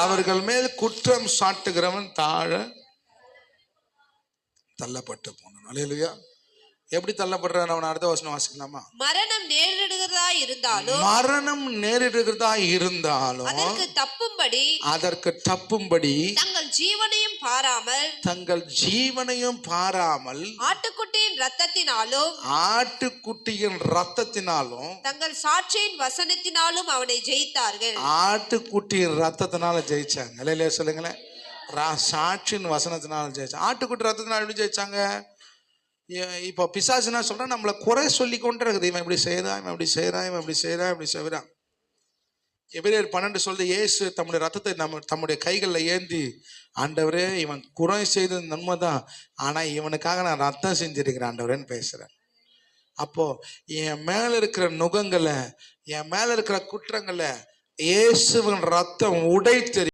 அவர்கள் மேல் குற்றம் சாட்டுகிறவன் தாழ தள்ளப்பட்டு போனான். அல்லேலூயா. எப்படி தள்ளப்படுறான்? அவன் அடுத்த வசனம் வாசிக்கலாமா? மரணம் நேரிடுகிறதா இருந்தாலும் அதற்கு தப்பும்படி தங்கள் ஜீவனையும் பாராமல் ஆட்டுக்குட்டியின் ரத்தத்தினாலும் தங்கள் சாட்சியின் வசனத்தினாலும் அவனை ஜெயித்தார்கள். ஆட்டுக்குட்டியின் ரத்தத்தினால ஜெயிச்சாங்க. அல்லேலூயா சொல்லுங்களேன். சாட்சியின் வசனத்தினால ஜெயிச்சாங்க. ஆட்டுக்குட்டி ரத்தத்தினால எப்படி ஜெயிச்சாங்க? இப்போ பிசாசுனா சொல்றான், நம்மளை குறை சொல்லி கொண்டு இருக்குது. இவன் இப்படி செய்யறான், இவன் இப்படி செய்யறான், இவன் இப்படி செய்யறான், இப்படி செய்யறான். எபிரேயர் 12 சொல்லுது, இயேசு தம்முடைய ரத்தத்தை தம்முடைய கைகளில் ஏந்தி, ஆண்டவரே இவன் குறை செய்தது நன்மைதான், ஆனா இவனுக்காக நான் ரத்தம் செஞ்சிருக்கிறேன் ஆண்டவரேன்னு பேசுறேன். அப்போ என் மேல இருக்கிற நுகங்களை, என் மேல இருக்கிற குற்றங்களை இயேசுவின் ரத்தம் உடைத்து